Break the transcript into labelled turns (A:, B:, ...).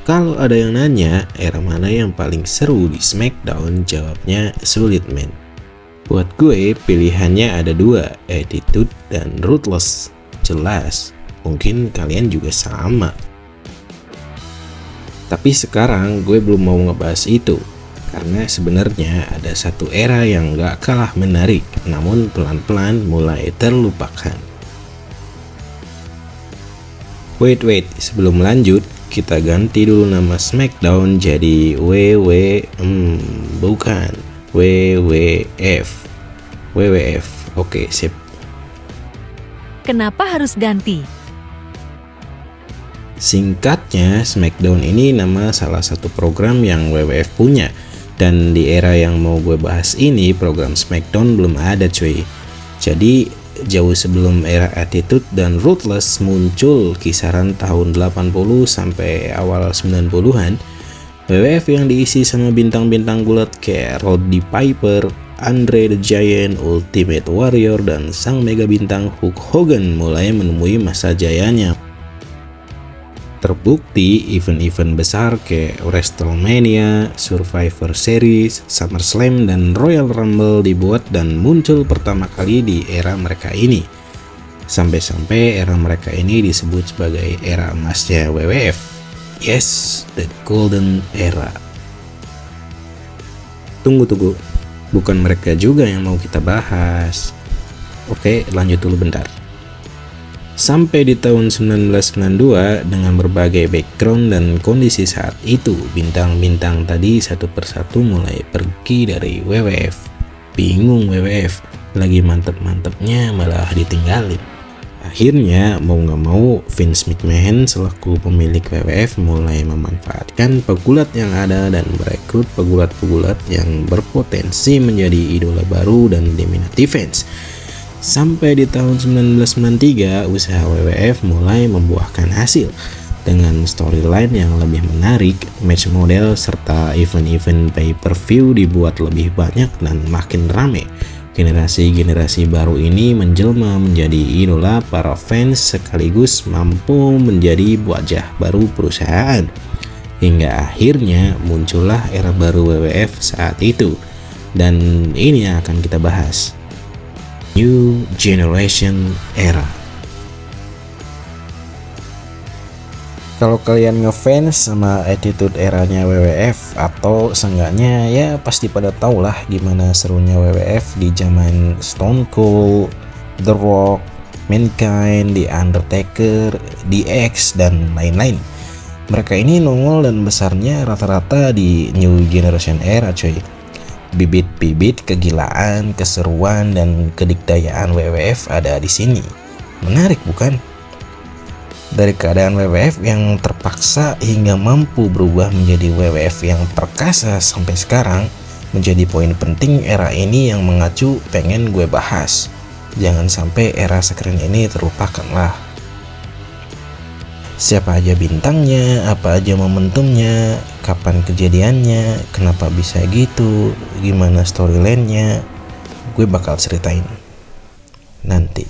A: Kalau ada yang nanya era mana yang paling seru di SmackDown, jawabnya sulit men. Buat gue pilihannya ada dua, Attitude dan Ruthless. Jelas, mungkin kalian juga sama. Tapi sekarang gue belum mau ngebahas itu, karena sebenarnya ada satu era yang gak kalah menarik, namun pelan-pelan mulai terlupakan. Wait, sebelum lanjut, kita ganti dulu nama SmackDown jadi WWF. Oke, sip.
B: Kenapa harus ganti?
A: Singkatnya, SmackDown ini nama salah satu program yang WWF punya. Dan di era yang mau gue bahas ini, program SmackDown belum ada cuy. Jadi jauh sebelum era Attitude dan Ruthless muncul kisaran tahun 80 sampai awal 90-an, WWF yang diisi sama bintang-bintang gulat kayak Roddy Piper, Andre the Giant, Ultimate Warrior, dan sang mega bintang Hulk Hogan mulai menemui masa jayanya. Terbukti event-event besar kayak WrestleMania, Survivor Series, SummerSlam, dan Royal Rumble dibuat dan muncul pertama kali di era mereka ini. Sampai-sampai era mereka ini disebut sebagai era emasnya WWF. Yes, the golden era. Tunggu. Bukan mereka juga yang mau kita bahas. Oke, lanjut dulu bentar. Sampai di tahun 1992, dengan berbagai background dan kondisi saat itu, bintang-bintang tadi satu persatu mulai pergi dari WWF. Bingung WWF, lagi mantep-mantepnya malah ditinggalin. Akhirnya mau gak mau Vince McMahon selaku pemilik WWF mulai memanfaatkan pegulat yang ada dan merekrut pegulat-pegulat yang berpotensi menjadi idola baru dan diminati fans. Sampai di tahun 1993, usaha WWF mulai membuahkan hasil dengan storyline yang lebih menarik, match model, serta event-event pay-per-view dibuat lebih banyak dan makin rame. Generasi-generasi baru ini menjelma menjadi idola para fans sekaligus mampu menjadi wajah baru perusahaan. Hingga akhirnya muncullah era baru WWF saat itu. Dan ini yang akan kita bahas. New Generation Era. Kalau kalian ngefans sama Attitude eranya WWF, atau seenggaknya ya pasti pada tau lah gimana serunya WWF di zaman Stone Cold, The Rock, Mankind, The Undertaker, DX, dan lain-lain. Mereka ini nongol dan besarnya rata-rata di New Generation Era coy. Bibit-bibit kegilaan, keseruan, dan kedikdayaan WWF ada di sini. Menarik bukan? Dari keadaan WWF yang terpaksa hingga mampu berubah menjadi WWF yang perkasa sampai sekarang, menjadi poin penting era ini yang mengacu pengen gue bahas. Jangan sampai era sekeren ini terlupakan lah. Siapa aja bintangnya, apa aja momentumnya, kapan kejadiannya, kenapa bisa gitu, gimana storyline-nya, gue bakal ceritain nanti.